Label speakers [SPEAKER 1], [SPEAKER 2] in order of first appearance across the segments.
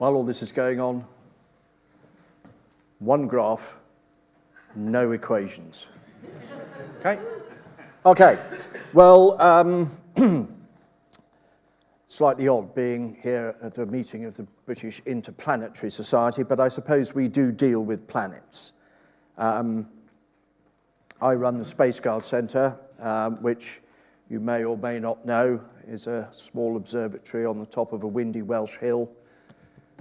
[SPEAKER 1] while all this is going on, one graph, no equations. Okay? Okay. Well, slightly odd being here at a meeting of the British Interplanetary Society, but I suppose we do deal with planets. I run the Spaceguard Centre, which you may or may not know is a small observatory on the top of a windy Welsh hill,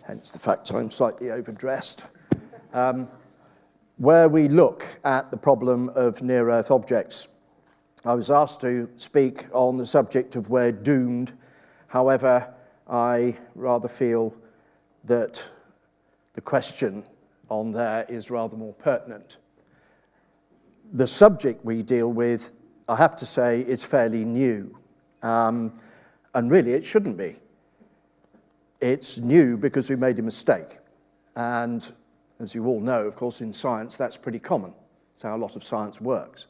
[SPEAKER 1] hence the fact I'm slightly overdressed, where we look at the problem of near-Earth objects. I was asked to speak on the subject of we're doomed. However, I rather feel that the question on there is rather more pertinent. The subject we deal with, I have to say, is fairly new. And really, it shouldn't be. It's new because we made a mistake. And as you all know, of course, in science, that's pretty common. It's how a lot of science works.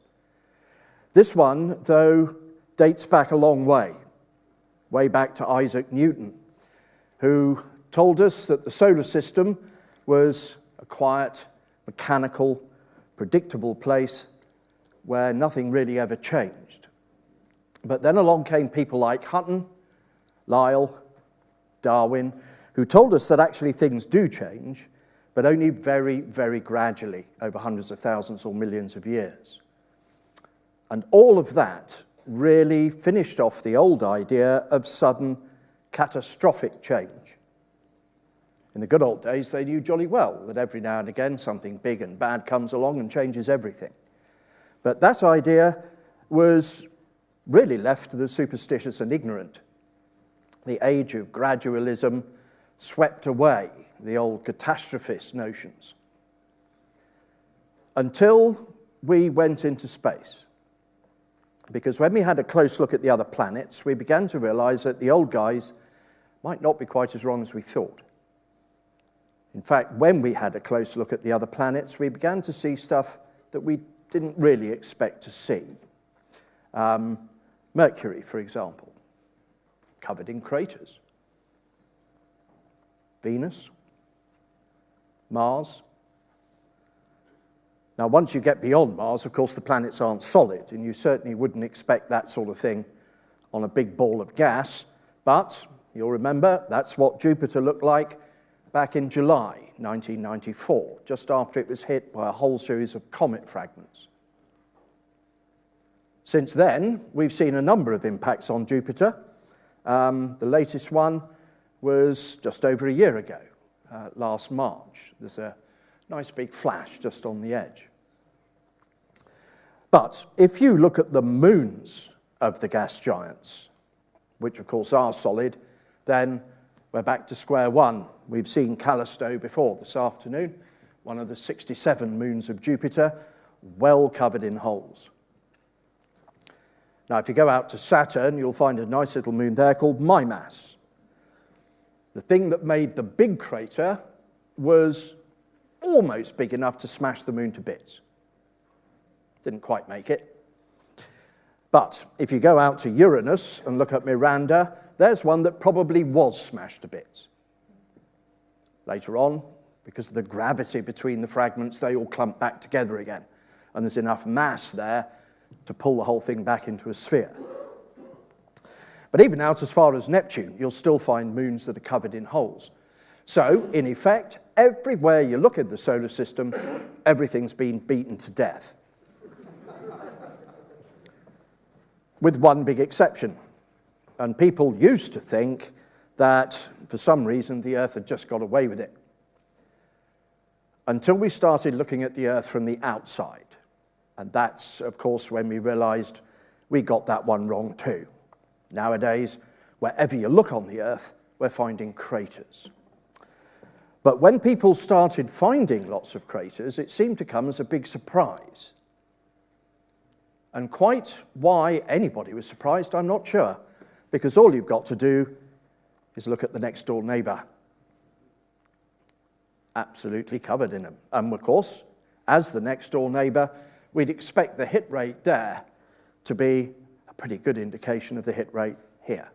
[SPEAKER 1] This one, though, dates back a long way back to Isaac Newton, who told us that the solar system was a quiet, mechanical, predictable place where nothing really ever changed. But then along came people like Hutton, Lyell, Darwin, who told us that actually things do change, but only very, very gradually over hundreds of thousands or millions of years. And all of that really finished off the old idea of sudden, catastrophic change. In the good old days, they knew jolly well that every now and again something big and bad comes along and changes everything. But that idea was really left to the superstitious and ignorant. The age of gradualism swept away the old catastrophist notions. Until we went into space. Because when we had a close look at the other planets, we began to realize that the old guys might not be quite as wrong as we thought. In fact, when we had a close look at the other planets, we began to see stuff that we didn't really expect to see. Mercury, for example, covered in craters. Venus, Mars. Now, once you get beyond Mars, of course, the planets aren't solid, and you certainly wouldn't expect that sort of thing on a big ball of gas. But you'll remember that's what Jupiter looked like back in July 1994, just after it was hit by a whole series of comet fragments. Since then, we've seen a number of impacts on Jupiter. The latest one was just over a year ago, last March. There's a nice big flash just on the edge. But if you look at the moons of the gas giants, which of course are solid, then we're back to square one. We've seen Callisto before this afternoon, one of the 67 moons of Jupiter, well covered in holes. Now, if you go out to Saturn, you'll find a nice little moon there called Mimas. The thing that made the big crater was almost big enough to smash the moon to bits. Didn't quite make it. But if you go out to Uranus and look at Miranda, there's one that probably was smashed to bits. Later on, because of the gravity between the fragments, they all clump back together again. And there's enough mass there to pull the whole thing back into a sphere. But even out as far as Neptune, you'll still find moons that are covered in holes. So, in effect, everywhere you look at the solar system, everything's been beaten to death. With one big exception. And people used to think that, for some reason, the Earth had just got away with it. Until we started looking at the Earth from the outside. And that's, of course, when we realized we got that one wrong too. Nowadays, wherever you look on the Earth, we're finding craters. But when people started finding lots of craters, it seemed to come as a big surprise. And quite why anybody was surprised, I'm not sure, because all you've got to do is look at the next door neighbor. Absolutely covered in them. And of course, as the next door neighbor, we'd expect the hit rate there to be a pretty good indication of the hit rate here.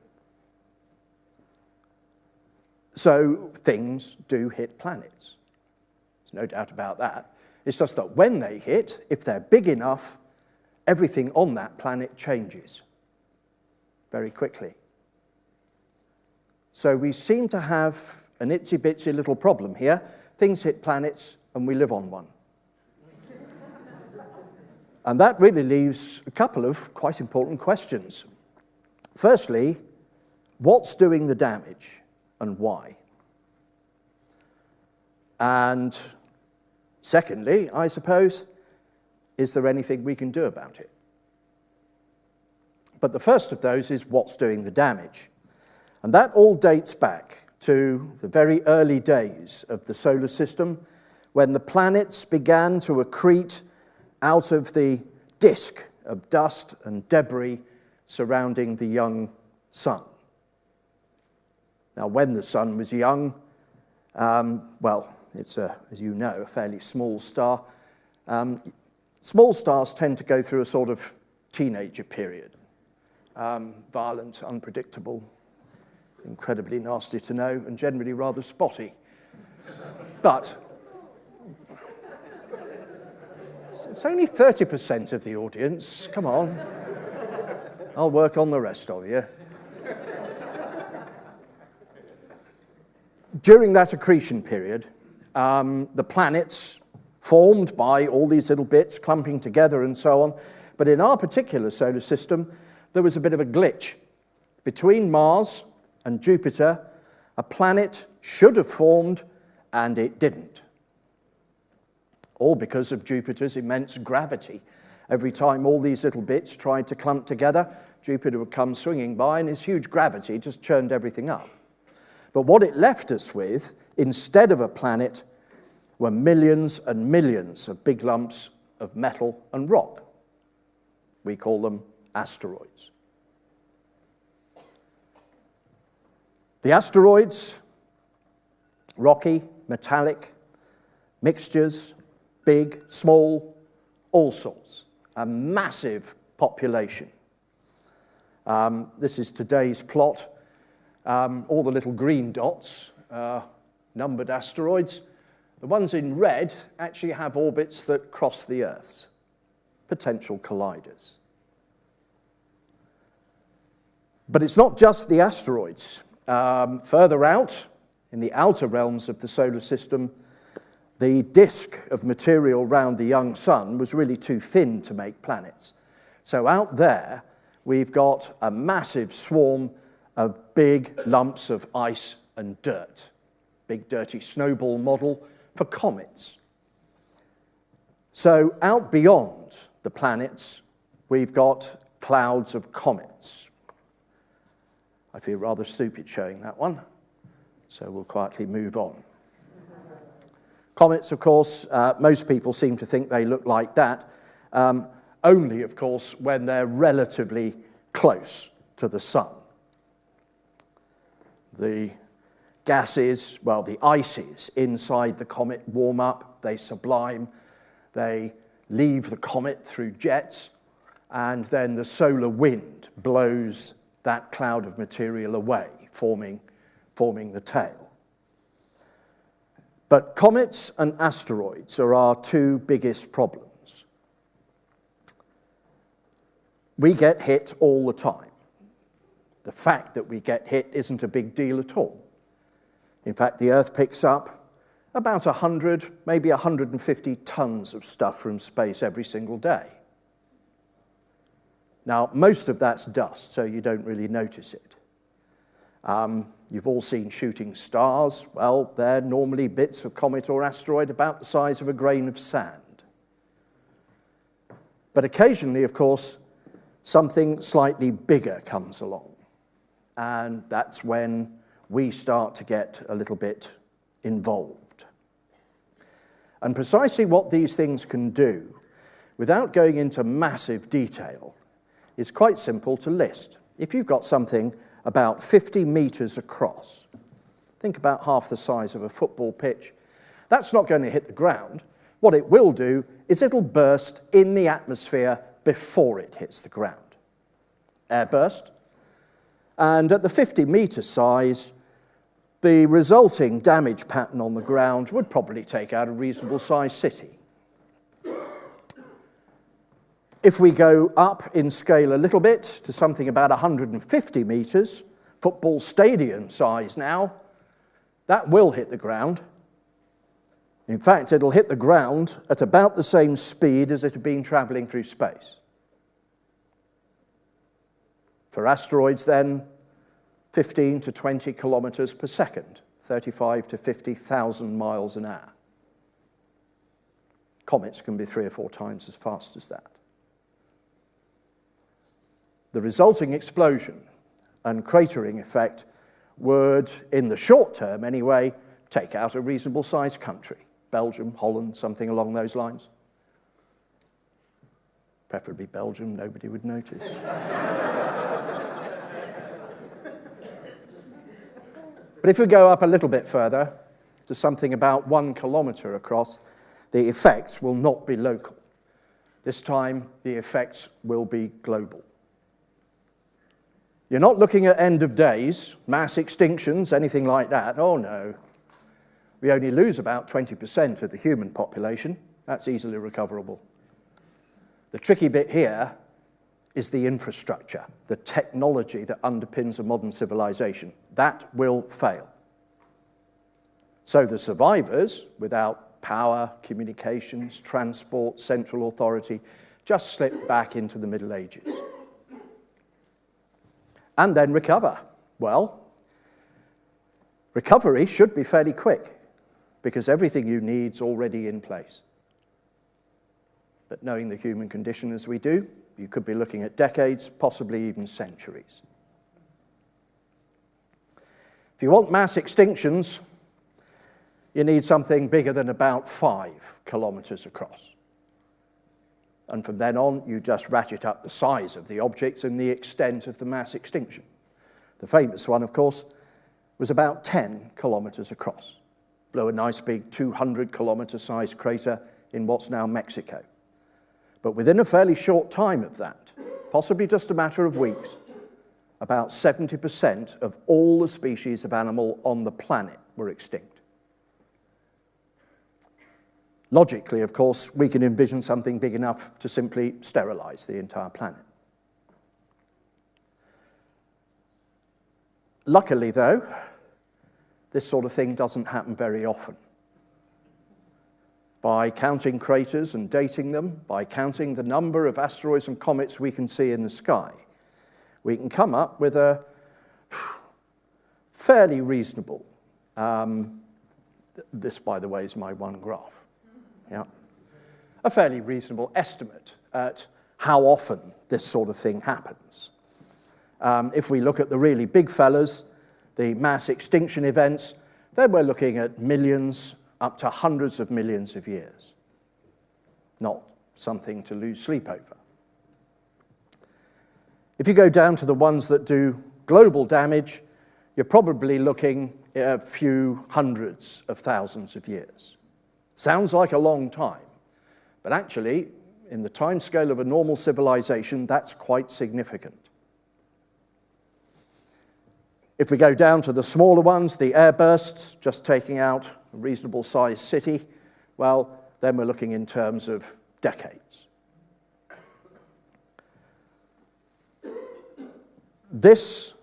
[SPEAKER 1] So things do hit planets. There's no doubt about that. It's just that when they hit, if they're big enough, everything on that planet changes very quickly. So we seem to have an itsy-bitsy little problem here. Things hit planets and we live on one. And that really leaves a couple of quite important questions. Firstly, what's doing the damage and why? And secondly, I suppose, is there anything we can do about it? But the first of those is what's doing the damage. And that all dates back to the very early days of the solar system, when the planets began to accrete out of the disk of dust and debris surrounding the young sun. Now, when the sun was young, well, it's, as you know, a fairly small star. Small stars tend to go through a sort of teenager period. Violent, unpredictable, incredibly nasty to know, and generally rather spotty. But it's only 30% of the audience. Come on. I'll work on the rest of you. During that accretion period, the planets formed by all these little bits clumping together and so on. But in our particular solar system, there was a bit of a glitch. Between Mars and Jupiter, a planet should have formed, and it didn't. All because of Jupiter's immense gravity. Every time all these little bits tried to clump together, Jupiter would come swinging by, and his huge gravity just churned everything up. But what it left us with, instead of a planet, were millions and millions of big lumps of metal and rock. We call them asteroids. The asteroids, rocky, metallic, mixtures, big, small, all sorts. A massive population. This is today's plot. All the little green dots are numbered asteroids. The ones in red actually have orbits that cross the Earth's, potential colliders. But it's not just the asteroids. Further out, in the outer realms of the solar system, the disk of material around the young sun was really too thin to make planets. So out there, we've got a massive swarm of big lumps of ice and dirt. Big dirty snowball model for comets. So out beyond the planets, we've got clouds of comets. I feel rather stupid showing that one, so we'll quietly move on. Comets, of course, most people seem to think they look like that, only, of course, when they're relatively close to the sun. The gases, well, the ices inside the comet warm up, they sublime, they leave the comet through jets, and then the solar wind blows that cloud of material away, forming the tail. But comets and asteroids are our two biggest problems. We get hit all the time. The fact that we get hit isn't a big deal at all. In fact, the Earth picks up about 100, maybe 150 tons of stuff from space every single day. Now, most of that's dust, so you don't really notice it. You've all seen shooting stars. Well, they're normally bits of comet or asteroid about the size of a grain of sand. But occasionally, of course, something slightly bigger comes along. And that's when we start to get a little bit involved. And precisely what these things can do, without going into massive detail, is quite simple to list. If you've got something about 50 meters across, think about half the size of a football pitch, that's not going to hit the ground. What it will do is it'll burst in the atmosphere before it hits the ground. Airburst. And at the 50-meter size, the resulting damage pattern on the ground would probably take out a reasonable sized city. If we go up in scale a little bit to something about 150 meters, football stadium size now, that will hit the ground. In fact, it'll hit the ground at about the same speed as it had been traveling through space. For asteroids then, 15 to 20 kilometers per second, 35 to 50,000 miles an hour. Comets can be 3 or 4 times as fast as that. The resulting explosion and cratering effect would, in the short term anyway, take out a reasonable sized country. Belgium, Holland, something along those lines. Preferably Belgium, nobody would notice. But if we go up a little bit further to something about 1 kilometer across, the effects will not be local. This time, the effects will be global. You're not looking at end of days, mass extinctions, anything like that. Oh no. We only lose about 20% of the human population. That's easily recoverable. The tricky bit here is the infrastructure, the technology that underpins a modern civilization. That will fail. So the survivors, without power, communications, transport, central authority, just slip back into the Middle Ages. And then recover. Well, recovery should be fairly quick because everything you need is already in place. But knowing the human condition as we do, you could be looking at decades, possibly even centuries. If you want mass extinctions, you need something bigger than about 5 kilometers across. And from then on, you just ratchet up the size of the objects and the extent of the mass extinction. The famous one, of course, was about 10 kilometers across. Blew a nice big 200-kilometer sized crater in what's now Mexico. But within a fairly short time of that, possibly just a matter of weeks, about 70% of all the species of animal on the planet were extinct. Logically, of course, we can envision something big enough to simply sterilize the entire planet. Luckily, though, this sort of thing doesn't happen very often. By counting craters and dating them, by counting the number of asteroids and comets we can see in the sky, we can come up with a fairly reasonable, this, by the way, is my one graph. Yeah, a fairly reasonable estimate at how often this sort of thing happens. If we look at the really big fellas, the mass extinction events, then we're looking at millions up to hundreds of millions of years. Not something to lose sleep over. If you go down to the ones that do global damage, you're probably looking at a few hundreds of thousands of years. Sounds like a long time, but actually, in the time scale of a normal civilization, that's quite significant. If we go down to the smaller ones, the airbursts, just taking out a reasonable sized city, well, then we're looking in terms of decades. This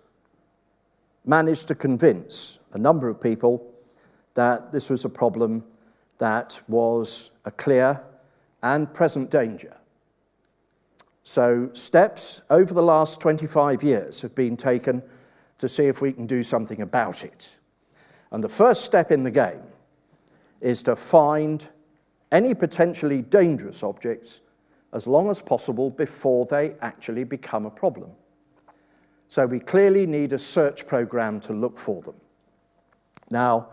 [SPEAKER 1] managed to convince a number of people that this was a problem that was a clear and present danger. So steps over the last 25 years have been taken to see if we can do something about it. And the first step in the game is to find any potentially dangerous objects as long as possible before they actually become a problem. So we clearly need a search program to look for them. Now,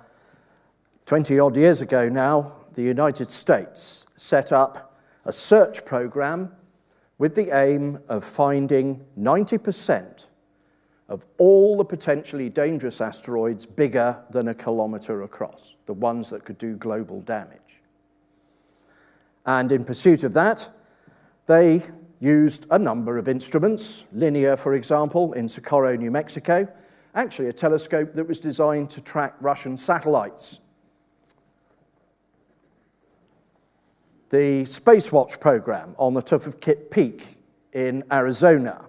[SPEAKER 1] 20-odd years ago now, the United States set up a search program with the aim of finding 90% of all the potentially dangerous asteroids bigger than a kilometer across, the ones that could do global damage. And in pursuit of that, they used a number of instruments, linear, for example, in Socorro, New Mexico, actually a telescope that was designed to track Russian satellites. The Space Watch program on the top of Kitt Peak in Arizona.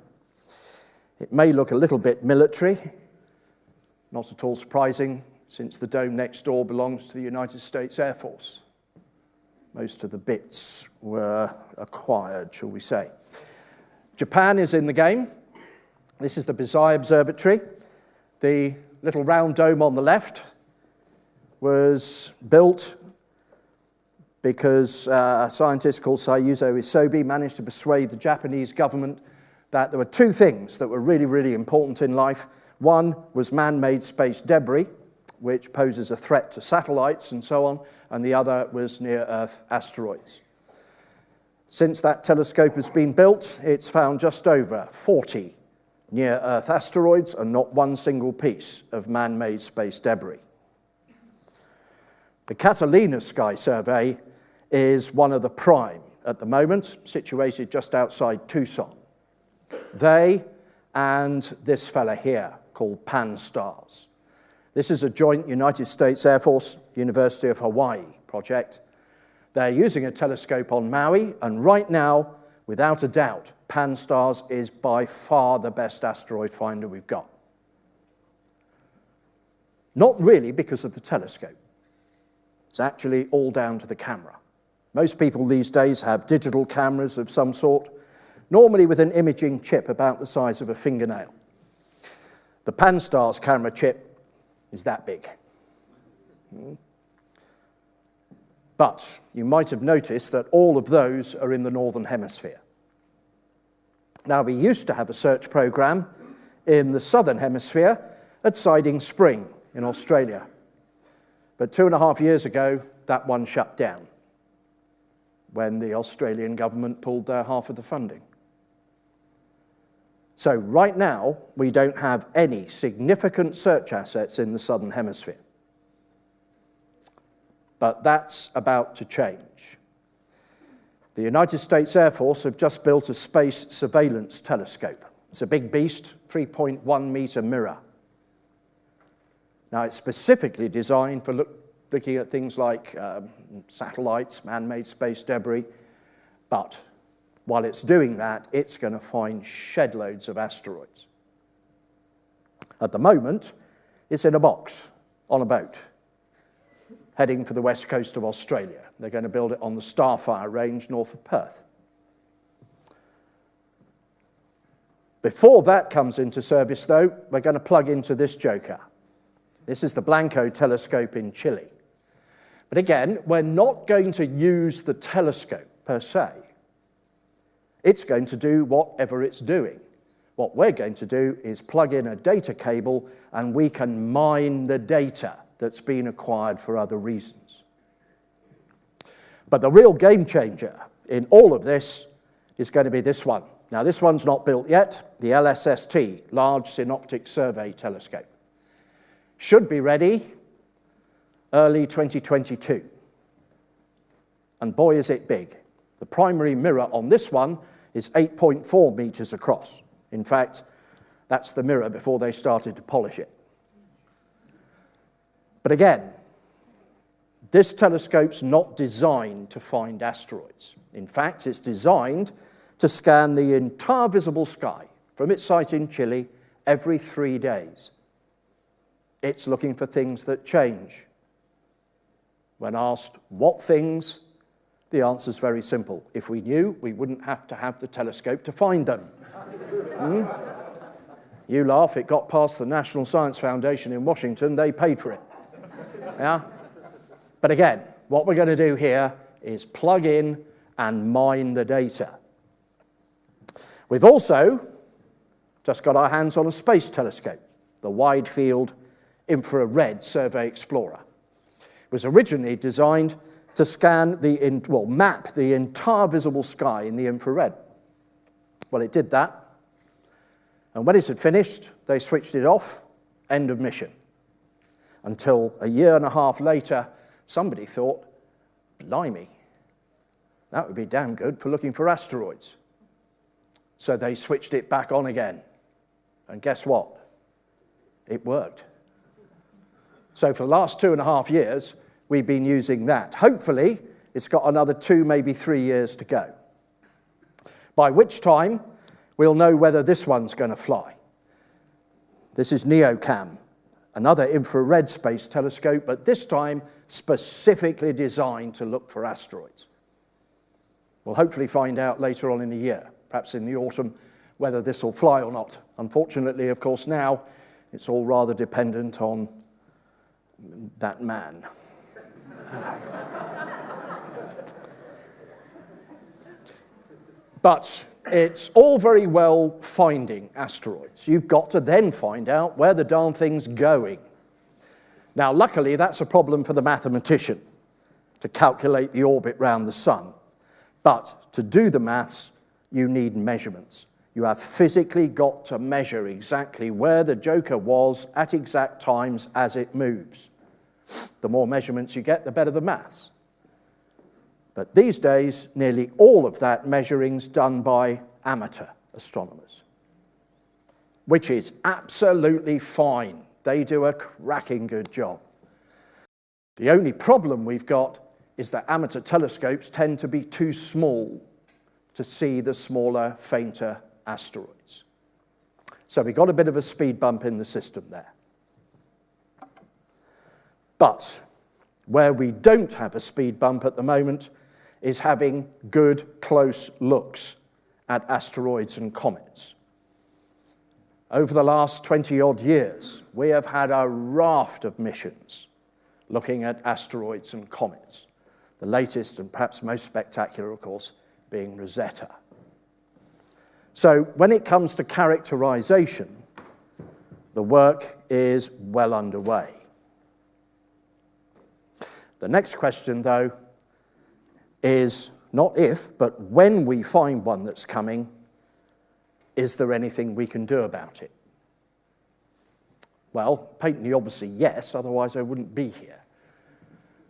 [SPEAKER 1] It may look a little bit military, not at all surprising, since the dome next door belongs to the United States Air Force. Most of the bits were acquired, shall we say. Japan is in the game. This is the Bizai Observatory. The little round dome on the left was built because a scientist called Sayuzo Isobe managed to persuade the Japanese government that there were two things that were really, really important in life. One was man-made space debris, which poses a threat to satellites and so on, and the other was near-Earth asteroids. Since that telescope has been built, it's found just over 40 near-Earth asteroids and not one single piece of man-made space debris. The Catalina Sky Survey is one of the prime at the moment, situated just outside Tucson. They and this fella here, called Pan-STARRS. This is a joint United States Air Force, University of Hawaii project. They're using a telescope on Maui, and right now, without a doubt, Pan-STARRS is by far the best asteroid finder we've got. Not really because of the telescope. It's actually all down to the camera. Most people these days have digital cameras of some sort, normally with an imaging chip about the size of a fingernail. The Pan-STARRS camera chip is that big. But you might have noticed that all of those are in the Northern Hemisphere. Now, we used to have a search program in the Southern Hemisphere at Siding Spring in Australia. But 2.5 years ago, that one shut down when the Australian government pulled their half of the funding. So right now, we don't have any significant search assets in the Southern Hemisphere. But that's about to change. The United States Air Force have just built a space surveillance telescope. It's a big beast, 3.1 meter mirror. Now, it's specifically designed for looking at things like satellites, man-made space debris, but while it's doing that, it's going to find shed loads of asteroids. At the moment, it's in a box on a boat, heading for the west coast of Australia. They're going to build it on the Starfire Range north of Perth. Before that comes into service, though, we're going to plug into this joker. This is the Blanco telescope in Chile. But again, we're not going to use the telescope per se. It's going to do whatever it's doing. What we're going to do is plug in a data cable and we can mine the data that's been acquired for other reasons. But the real game changer in all of this is going to be this one. Now, this one's not built yet, the LSST, Large Synoptic Survey Telescope. Should be ready early 2022. And boy, is it big. The primary mirror on this one is 8.4 meters across. In fact, that's the mirror before they started to polish it. But again, this telescope's not designed to find asteroids. In fact, it's designed to scan the entire visible sky from its site in Chile every 3 days. It's looking for things that change. When asked what things, the answer's very simple. If we knew, we wouldn't have to have the telescope to find them. You laugh, it got past the National Science Foundation in Washington, they paid for it. Yeah? But again, what we're going to do here is plug in and mine the data. We've also just got our hands on a space telescope, the Wide Field Infrared Survey Explorer. It was originally designed to scan map the entire visible sky in the infrared. Well, it did that. And when it had finished, they switched it off, end of mission. Until 1.5 years later, somebody thought, blimey, that would be damn good for looking for asteroids. So they switched it back on again. And guess what? It worked. So for the last 2.5 years, we've been using that. Hopefully, it's got another 2, maybe 3 years to go. By which time, we'll know whether this one's going to fly. This is NEOCAM, another infrared space telescope, but this time specifically designed to look for asteroids. We'll hopefully find out later on in the year, perhaps in the autumn, whether this will fly or not. Unfortunately, of course, now it's all rather dependent on that man. But it's all very well finding asteroids. You've got to then find out where the darn thing's going. Now, luckily, that's a problem for the mathematician, to calculate the orbit round the sun. But to do the maths, you need measurements. You have physically got to measure exactly where the joker was at exact times as it moves. The more measurements you get, the better the maths. But these days, nearly all of that measuring's done by amateur astronomers, which is absolutely fine. They do a cracking good job. The only problem we've got is that amateur telescopes tend to be too small to see the smaller, fainter asteroids. So we got a bit of a speed bump in the system there. But where we don't have a speed bump at the moment is having good, close looks at asteroids and comets. Over the last 20-odd years, we have had a raft of missions looking at asteroids and comets. The latest and perhaps most spectacular, of course, being Rosetta. So when it comes to characterization, the work is well underway. The next question, though, is not if, but when we find one that's coming, is there anything we can do about it? Well, patently obviously yes, otherwise I wouldn't be here.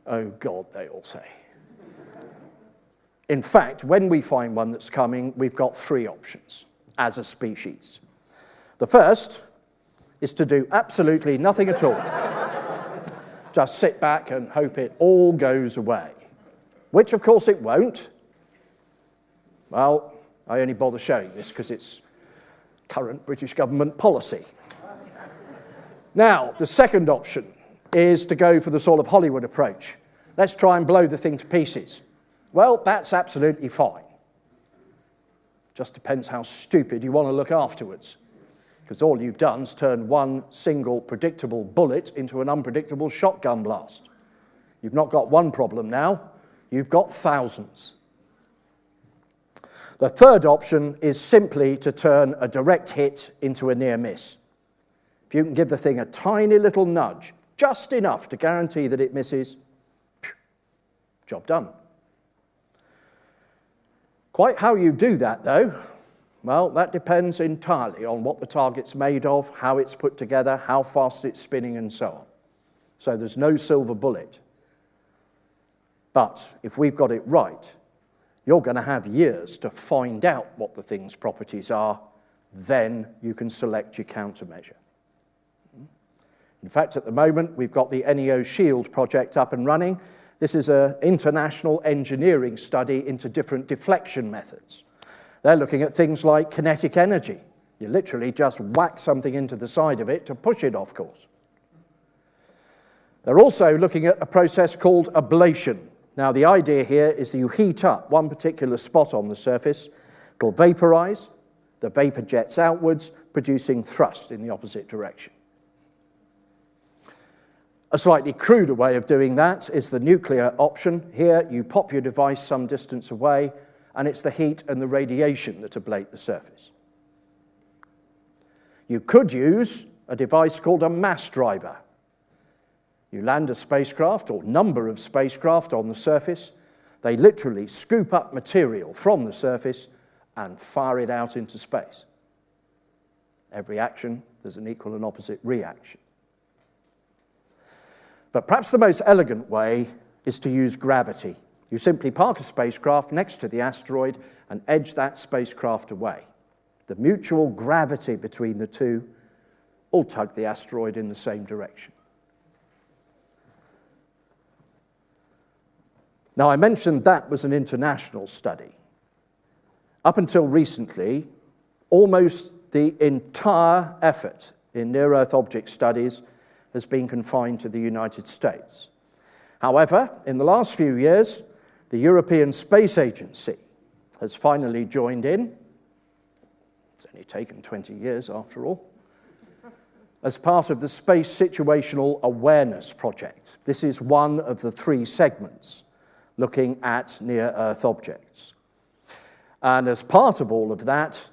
[SPEAKER 1] Oh God, they all say. In fact, when we find one that's coming, we've got 3 options as a species. The first is to do absolutely nothing at all. Just sit back and hope it all goes away. Which, of course, it won't. Well, I only bother showing this because it's current British government policy. Now, the second option is to go for the sort of Hollywood approach. Let's try and blow the thing to pieces. Well, that's absolutely fine. Just depends how stupid you want to look afterwards. Because all you've done is turn one single predictable bullet into an unpredictable shotgun blast. You've not got one problem now. You've got thousands. The third option is simply to turn a direct hit into a near miss. If you can give the thing a tiny little nudge, just enough to guarantee that it misses, job done. Quite how you do that, though, well, that depends entirely on what the target's made of, how it's put together, how fast it's spinning, and so on. So there's no silver bullet. But if we've got it right, you're going to have years to find out what the thing's properties are. Then you can select your countermeasure. In fact, at the moment, we've got the NAO Shield project up and running. This is an international engineering study into different deflection methods. They're looking at things like kinetic energy. You literally just whack something into the side of it to push it off course. They're also looking at a process called ablation. Now, the idea here is that you heat up one particular spot on the surface, it'll vaporize, the vapor jets outwards, producing thrust in the opposite direction. A slightly cruder way of doing that is the nuclear option. Here, you pop your device some distance away, and it's the heat and the radiation that ablate the surface. You could use a device called a mass driver. You land a spacecraft or number of spacecraft on the surface. They literally scoop up material from the surface and fire it out into space. Every action, there's an equal and opposite reaction. But perhaps the most elegant way is to use gravity. You simply park a spacecraft next to the asteroid and edge that spacecraft away. The mutual gravity between the two all tug the asteroid in the same direction. Now, I mentioned that was an international study. Up until recently, almost the entire effort in near-Earth object studies has been confined to the United States. However, in the last few years, the European Space Agency has finally joined in. It's only taken 20 years, after all, as part of the Space Situational Awareness Project. This is one of the 3 segments looking at near-Earth objects. And as part of all of that,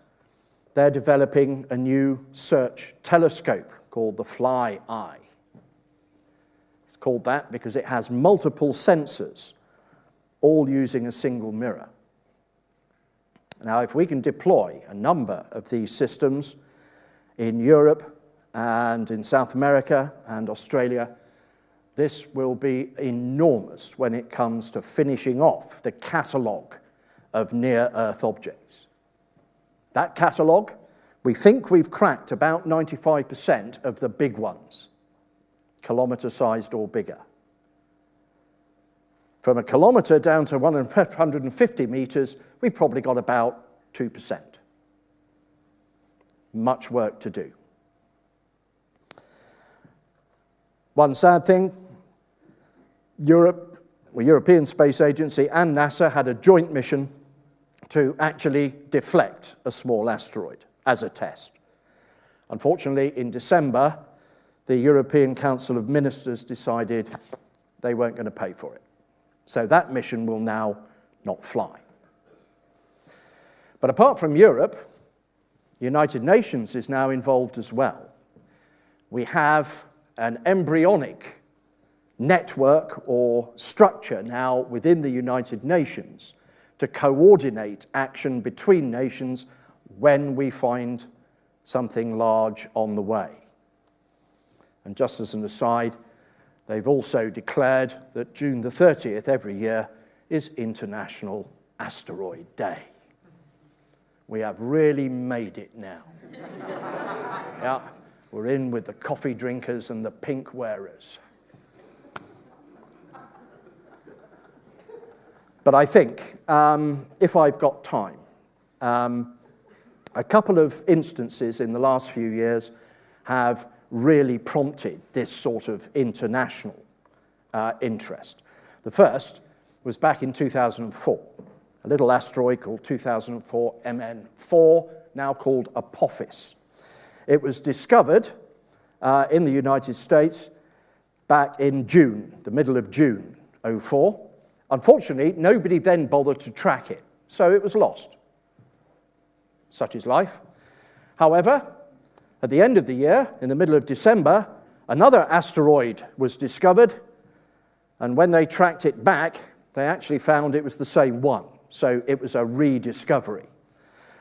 [SPEAKER 1] they're developing a new search telescope called the FlyEye. It's called that because it has multiple sensors, all using a single mirror. Now, if we can deploy a number of these systems in Europe and in South America and Australia, this will be enormous when it comes to finishing off the catalogue of near-Earth objects. That catalogue, we think we've cracked about 95% of the big ones, kilometre-sized or bigger. From a kilometre down to 150 metres, we've probably got about 2%. Much work to do. One sad thing, European Space Agency and NASA had a joint mission to actually deflect a small asteroid as a test. Unfortunately, in December, the European Council of Ministers decided they weren't going to pay for it. So that mission will now not fly. But apart from Europe, the United Nations is now involved as well. We have an embryonic network or structure now within the United Nations to coordinate action between nations when we find something large on the way. And just as an aside, they've also declared that June the 30th every year is International Asteroid Day. We have really made it now. Yeah, we're in with the coffee drinkers and the pink wearers. But I think, if I've got time, a couple of instances in the last few years have really prompted this sort of international interest. The first was back in 2004, a little asteroid called 2004 MN4, now called Apophis. It was discovered in the United States back in June, the middle of June 2004. Unfortunately, nobody then bothered to track it, so it was lost. Such is life. However, at the end of the year, in the middle of December, another asteroid was discovered, and when they tracked it back, they actually found it was the same one, so it was a rediscovery.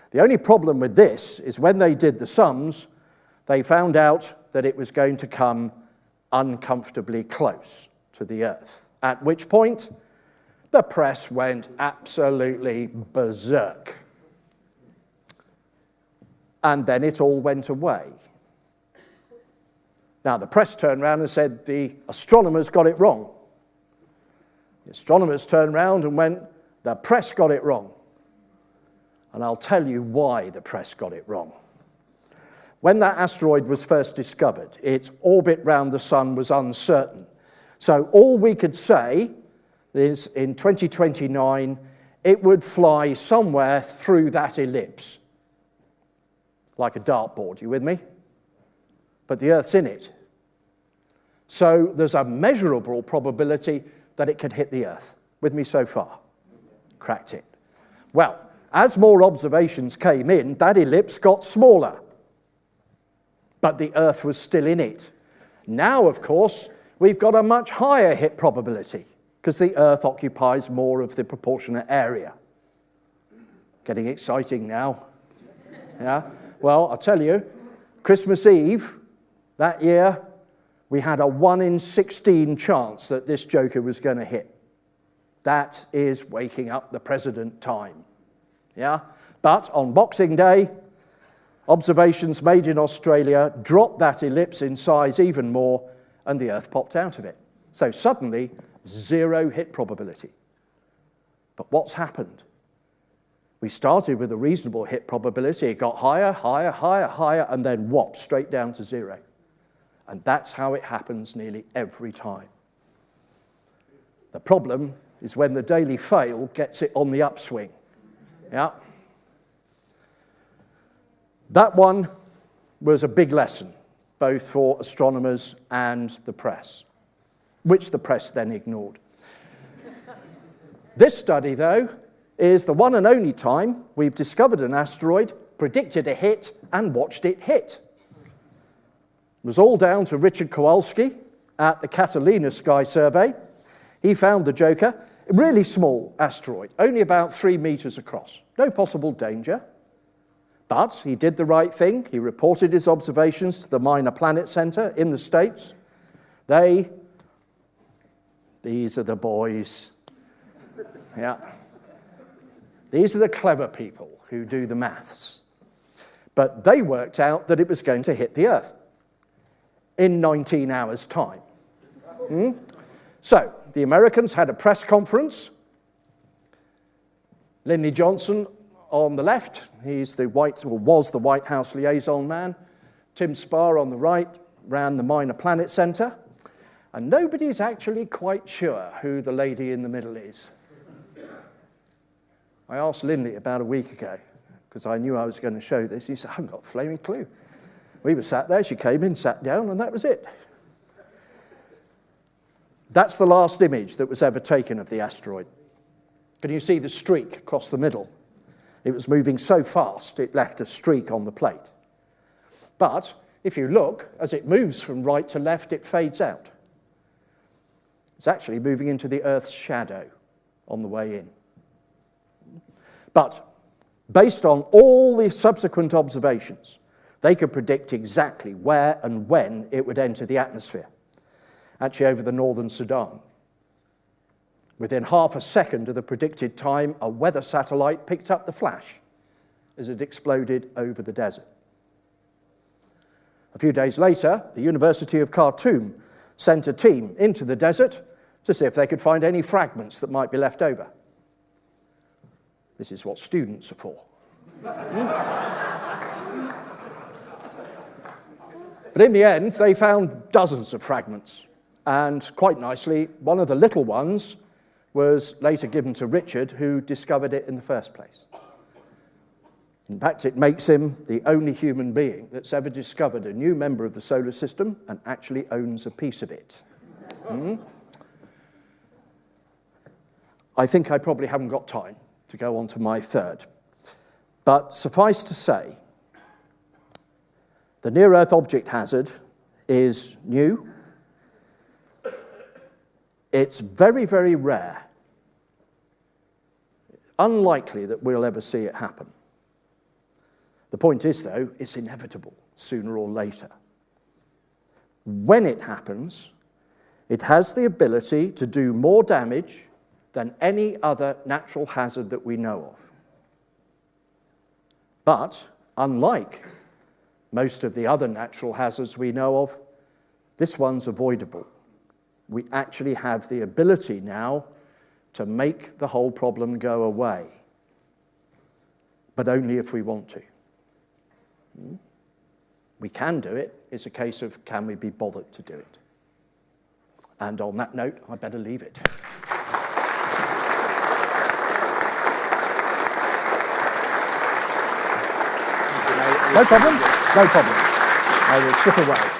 [SPEAKER 1] The only problem with this is when they did the sums, they found out that it was going to come uncomfortably close to the Earth, at which point the press went absolutely berserk. And then it all went away. Now, the press turned around and said the astronomers got it wrong. The astronomers turned around and went, the press got it wrong. And I'll tell you why the press got it wrong. When that asteroid was first discovered, its orbit round the sun was uncertain. So all we could say is in 2029, it would fly somewhere through that ellipse. Like a dartboard, you with me? But the Earth's in it. So there's a measurable probability that it could hit the Earth. With me so far? Cracked it. Well, as more observations came in, that ellipse got smaller. But the Earth was still in it. Now, of course, we've got a much higher hit probability because the Earth occupies more of the proportionate area. Getting exciting now. Yeah? Well, I'll tell you, Christmas Eve that year, we had a 1 in 16 chance that this joker was going to hit. That is waking up the president time. Yeah? But on Boxing Day, Observations made in Australia dropped that ellipse in size even more, and the Earth popped out of it. So suddenly, 0 hit probability. But what's happened? We started with a reasonable hit probability. It got higher, higher, higher, higher, and then whop, straight down to 0. And that's how it happens nearly every time. The problem is when the daily fail gets it on the upswing. Yeah. That one was a big lesson, both for astronomers and the press, which the press then ignored. This study, though, is the one and only time we've discovered an asteroid, predicted a hit, and watched it hit. It was all down to Richard Kowalski at the Catalina Sky Survey. He found the Joker, a really small asteroid, only about 3 meters across. No possible danger. But he did the right thing. He reported his observations to the Minor Planet Center in the States. These are the boys. Yeah. These are the clever people who do the maths. But they worked out that it was going to hit the Earth in 19 hours' time. So the Americans had a press conference. Lyndon Johnson on the left, was the White House liaison man. Tim Sparr on the right ran the Minor Planet Center. And nobody's actually quite sure who the lady in the middle is. I asked Lindy about a week ago, because I knew I was going to show this. He said, I haven't got a flaming clue. We were sat there, she came in, sat down, and that was it. That's the last image that was ever taken of the asteroid. Can you see the streak across the middle? It was moving so fast, it left a streak on the plate. But if you look, as it moves from right to left, it fades out. It's actually moving into the Earth's shadow on the way in. But based on all the subsequent observations, they could predict exactly where and when it would enter the atmosphere, actually over the northern Sudan. Within half a second of the predicted time, a weather satellite picked up the flash as it exploded over the desert. A few days later, the University of Khartoum sent a team into the desert to see if they could find any fragments that might be left over. This is what students are for. But in the end, they found dozens of fragments. And quite nicely, one of the little ones was later given to Richard, who discovered it in the first place. In fact, it makes him the only human being that's ever discovered a new member of the solar system and actually owns a piece of it. I think I probably haven't got time to go on to my third. But suffice to say, the near-Earth object hazard is new. It's very, very rare. Unlikely that we'll ever see it happen. The point is, though, it's inevitable sooner or later. When it happens, it has the ability to do more damage than any other natural hazard that we know of. But, unlike most of the other natural hazards we know of, this one's avoidable. We actually have the ability now to make the whole problem go away, but only if we want to. We can do it. It's a case of, can we be bothered to do it? And on that note, I better leave it. No problem. No problem. I will slip away.